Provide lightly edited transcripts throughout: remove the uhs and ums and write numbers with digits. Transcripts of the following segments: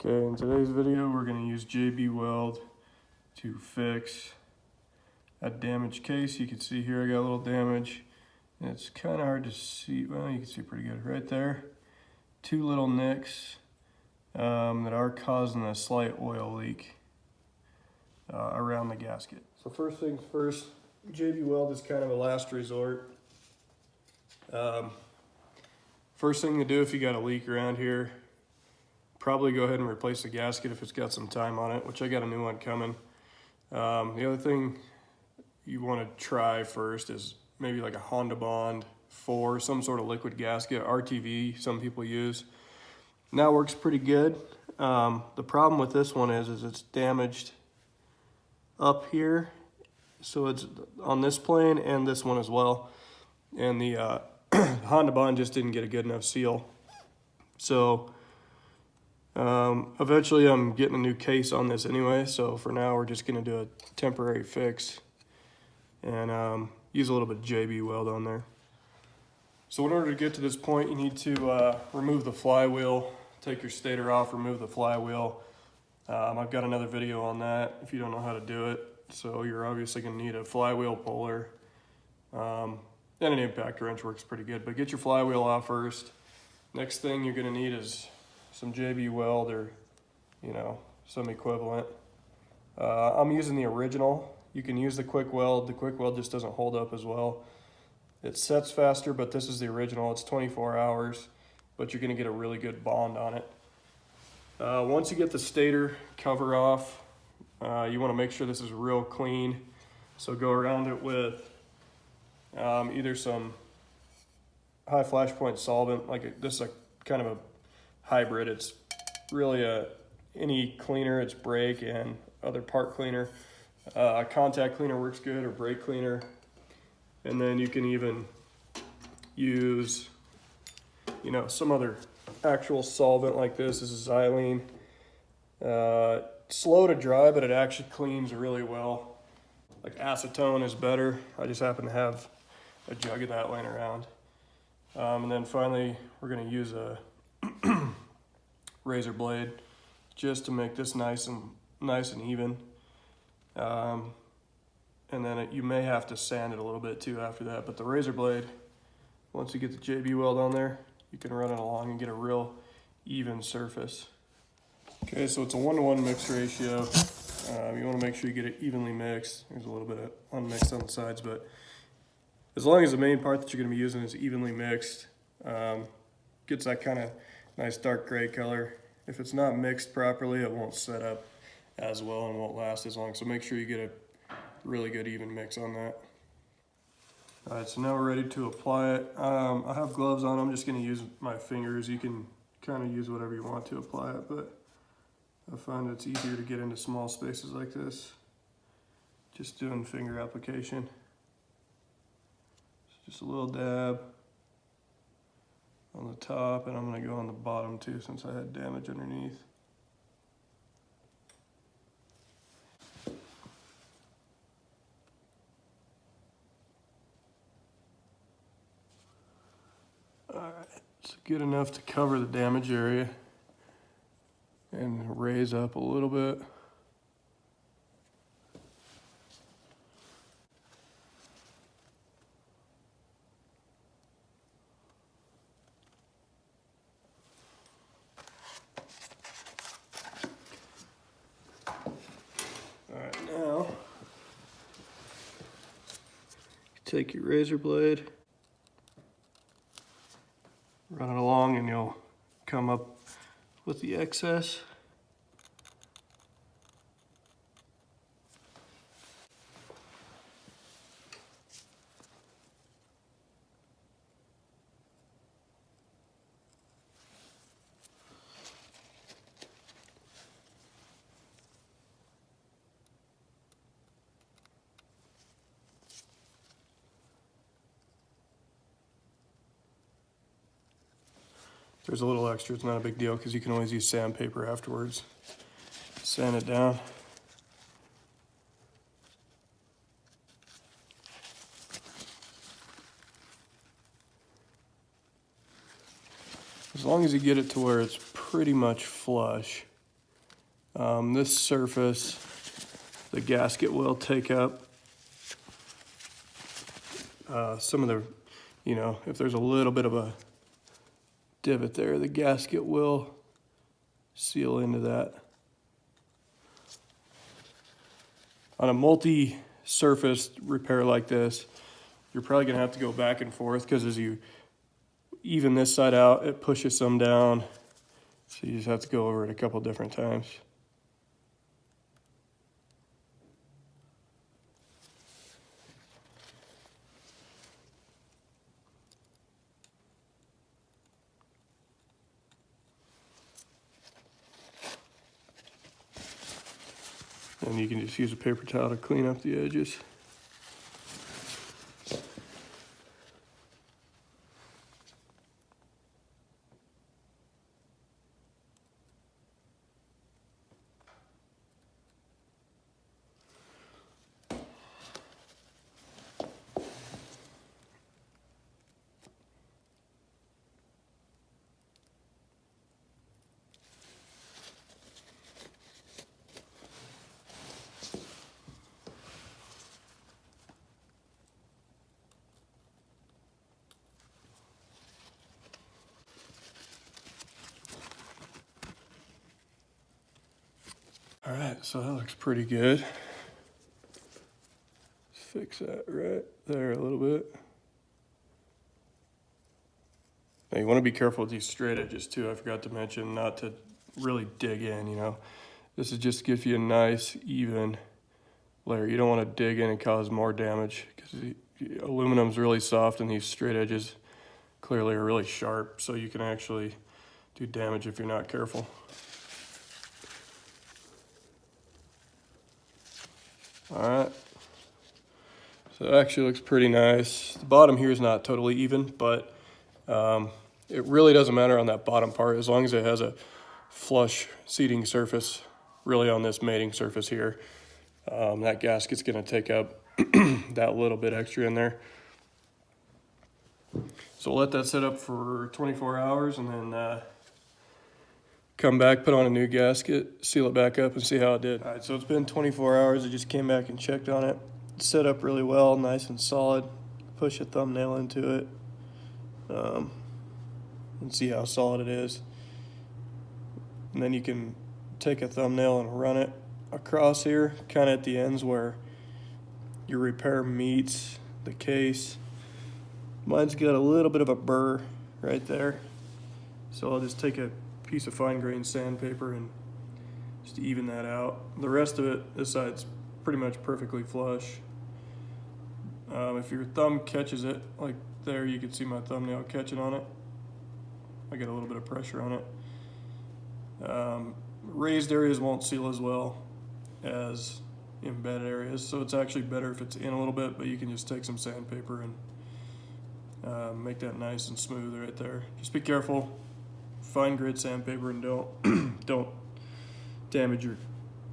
Okay, in today's video we're going to use JB Weld to fix a damaged case. You can see here I got a little damage. And it's kind of hard to see. Well, you can see pretty good right there. Two little nicks that are causing a slight oil leak around the gasket. So first things first, JB Weld is kind of a last resort. First thing to do if you got a leak around here, probably go ahead and replace the gasket if it's got some time on it, which I got a new one coming. The other thing you want to try first is maybe like a Honda Bond 4, some sort of liquid gasket, RTV some people use. And that works pretty good. The problem with this one is it's damaged up here. So it's on this plane and this one as well. And the Honda Bond just didn't get a good enough seal. So eventually I'm getting a new case on this anyway, so for now we're just going to do a temporary fix and use a little bit of JB Weld on there. So in order to get to this point, you need to remove the flywheel, take your stator off, remove the flywheel. I've got another video on that if you don't know how to do it. So you're obviously going to need a flywheel puller, and an impact wrench works pretty good, but get your flywheel off first. Next thing you're going to need is some JB Weld or, some equivalent. I'm using the original. You can use the quick weld. The quick weld just doesn't hold up as well. It sets faster, but this is the original. It's 24 hours, but you're gonna get a really good bond on it. Once you get the stator cover off, you wanna make sure this is real clean. So go around it with either some high flash point solvent, this is a kind of a hybrid. It's really any cleaner, it's brake and other part cleaner. Contact cleaner works good, or brake cleaner. And then you can even use, some other actual solvent like this. This is xylene. Slow to dry, but it actually cleans really well. Like acetone is better. I just happen to have a jug of that laying around. And then finally, we're gonna use a razor blade just to make this nice and even. And then you may have to sand it a little bit too after that, but the razor blade, once you get the JB Weld on there, you can run it along and get a real even surface. Okay, so it's a 1-to-1 mix ratio. You want to make sure you get it evenly mixed. There's a little bit of unmixed on the sides, but as long as the main part that you're going to be using is evenly mixed, gets that kind of nice dark gray color. If it's not mixed properly, it won't set up as well and won't last as long. So make sure you get a really good even mix on that. All right, so now we're ready to apply it. I have gloves on. I'm just going to use my fingers. You can kind of use whatever you want to apply it, but I find it's easier to get into small spaces like this just doing finger application. Just a little dab on the top, and I'm going to go on the bottom too since I had damage underneath. Alright, it's good enough to cover the damage area and raise up a little bit. Alright, now take your razor blade, run it along, and you'll come up with the excess. There's a little extra, it's not a big deal because you can always use sandpaper afterwards. Sand it down. As long as you get it to where it's pretty much flush, This surface, the gasket will take up some of the, if there's a little bit of a divot there, the gasket will seal into that. On a multi-surface repair like this, you're probably gonna have to go back and forth, because as you even this side out, it pushes some down. So you just have to go over it a couple different times. And you can just use a paper towel to clean up the edges. All right, so that looks pretty good. Let's fix that right there a little bit. Now you want to be careful with these straight edges too. I forgot to mention not to really dig in, This is just to give you a nice, even layer. You don't want to dig in and cause more damage, because aluminum's really soft and these straight edges clearly are really sharp, so you can actually do damage if you're not careful. All right, so it actually looks pretty nice. The bottom here is not totally even, but it really doesn't matter on that bottom part, as long as it has a flush seating surface, really on this mating surface here. That gasket's gonna take up that little bit extra in there. So we'll let that sit up for 24 hours and then come back, put on a new gasket, seal it back up, and see how it did. All right, so it's been 24 hours. I just came back and checked on it. It's set up really well, nice and solid. Push a thumbnail into it and see how solid it is. And then you can take a thumbnail and run it across here, kind of at the ends where your repair meets the case. Mine's got a little bit of a burr right there, so I'll just take a piece of fine grained sandpaper and just even that out. The rest of it, this side's pretty much perfectly flush. If your thumb catches it, like there, you can see my thumbnail catching on it. I get a little bit of pressure on it. Raised areas won't seal as well as embedded areas, so it's actually better if it's in a little bit, but you can just take some sandpaper and make that nice and smooth right there. Just be careful, fine grit sandpaper, and don't damage your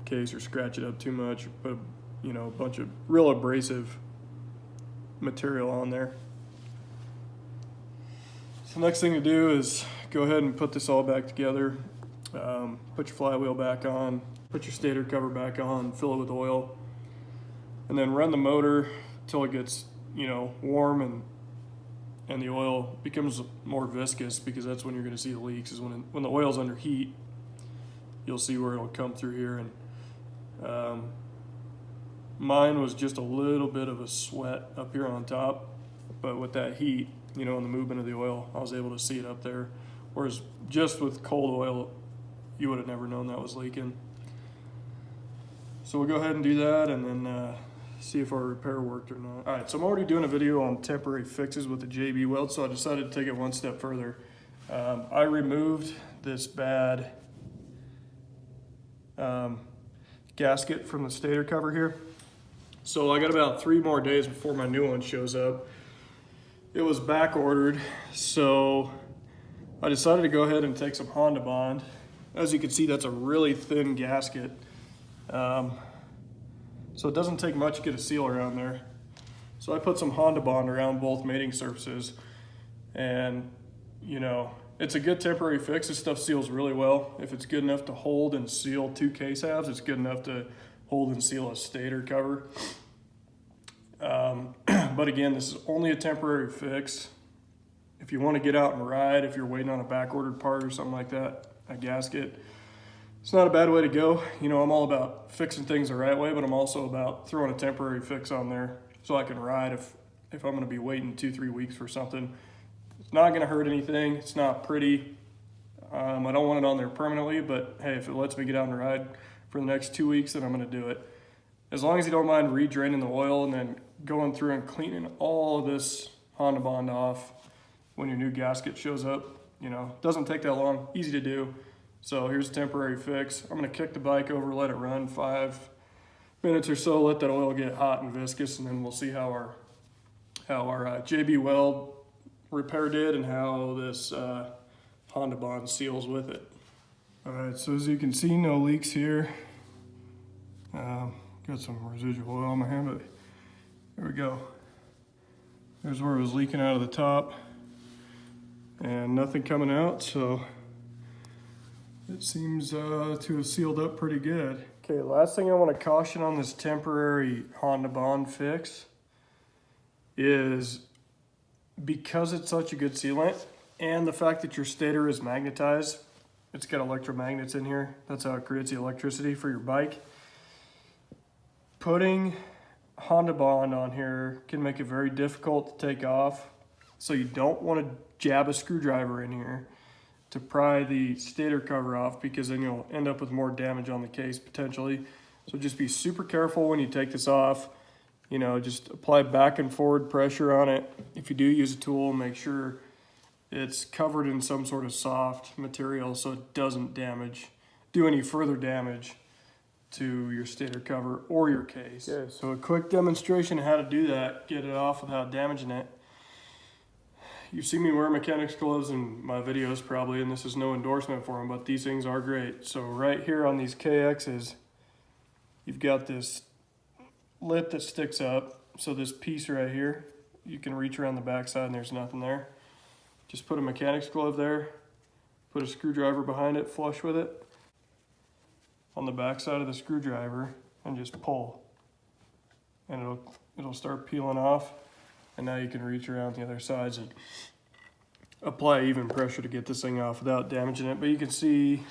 case or scratch it up too much, or put a bunch of real abrasive material on there. So the next thing to do is go ahead and put this all back together. Put your flywheel back on, put your stator cover back on, fill it with oil, and then run the motor till it gets warm and the oil becomes more viscous, because that's when you're going to see the leaks, is when the oil's under heat. You'll see where it'll come through here, and mine was just a little bit of a sweat up here on top, but with that heat, and the movement of the oil, I was able to see it up there, whereas just with cold oil, you would have never known that was leaking. So we'll go ahead and do that, and then see if our repair worked or not. All right, so I'm already doing a video on temporary fixes with the JB Weld, so I decided to take it one step further. I removed this bad gasket from the stator cover here. So I got about 3 more days before my new one shows up. It was back ordered, so I decided to go ahead and take some Honda Bond. As you can see, that's a really thin gasket. So it doesn't take much to get a seal around there. So I put some Honda Bond around both mating surfaces, and it's a good temporary fix. This stuff seals really well. If it's good enough to hold and seal 2 case halves, it's good enough to hold and seal a stator cover. But again, this is only a temporary fix. If you want to get out and ride, if you're waiting on a back ordered part or something like that, a gasket, it's not a bad way to go. You know, I'm all about fixing things the right way, but I'm also about throwing a temporary fix on there so I can ride if I'm going to be waiting 2-3 weeks for something. It's not going to hurt anything. It's not pretty. I don't want it on there permanently, but hey, if it lets me get out and ride for the next 2 weeks, then I'm going to do it. As long as you don't mind redraining the oil and then going through and cleaning all of this Honda Bond off when your new gasket shows up, you know, doesn't take that long, easy to do. So here's a temporary fix. I'm gonna kick the bike over, let it run 5 minutes or so, let that oil get hot and viscous, and then we'll see how our JB Weld repair did and how this Honda Bond seals with it. All right, so as you can see, no leaks here. Got some residual oil on my hand, but there we go. There's where it was leaking out of the top and nothing coming out, so it seems to have sealed up pretty good. Okay, last thing I want to caution on this temporary Honda Bond fix is because it's such a good sealant and the fact that your stator is magnetized, it's got electromagnets in here. That's how it creates the electricity for your bike. Putting Honda Bond on here can make it very difficult to take off. So you don't want to jab a screwdriver in here to pry the stator cover off, because then you'll end up with more damage on the case potentially. So just be super careful when you take this off. You know, just apply back and forward pressure on it. If you do use a tool, make sure it's covered in some sort of soft material so it doesn't do any further damage to your stator cover or your case. Okay, so a quick demonstration of how to do that, get it off without damaging it. You've seen me wear mechanics gloves in my videos probably, and this is no endorsement for them, but these things are great. So right here on these KXs, you've got this lip that sticks up. So this piece right here, you can reach around the backside and there's nothing there. Just put a mechanics glove there, put a screwdriver behind it, flush with it, on the back side of the screwdriver, and just pull. And it'll start peeling off. And now you can reach around the other sides and apply even pressure to get this thing off without damaging it. But you can see,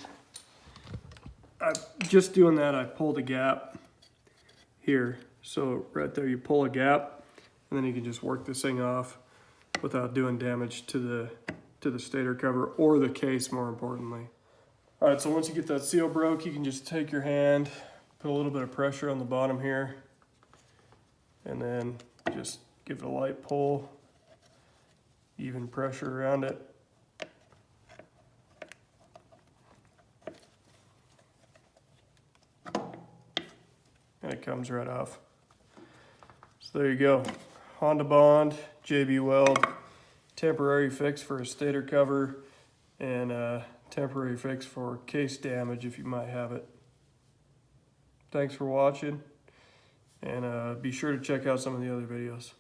just doing that, I pulled a gap here. So right there, you pull a gap, and then you can just work this thing off without doing damage to the stator cover or the case, more importantly. All right, so once you get that seal broke, you can just take your hand, put a little bit of pressure on the bottom here, and then just give it a light pull, even pressure around it. And it comes right off. So there you go. Honda Bond, JB Weld, temporary fix for a stator cover, and a temporary fix for case damage if you might have it. Thanks for watching, and be sure to check out some of the other videos.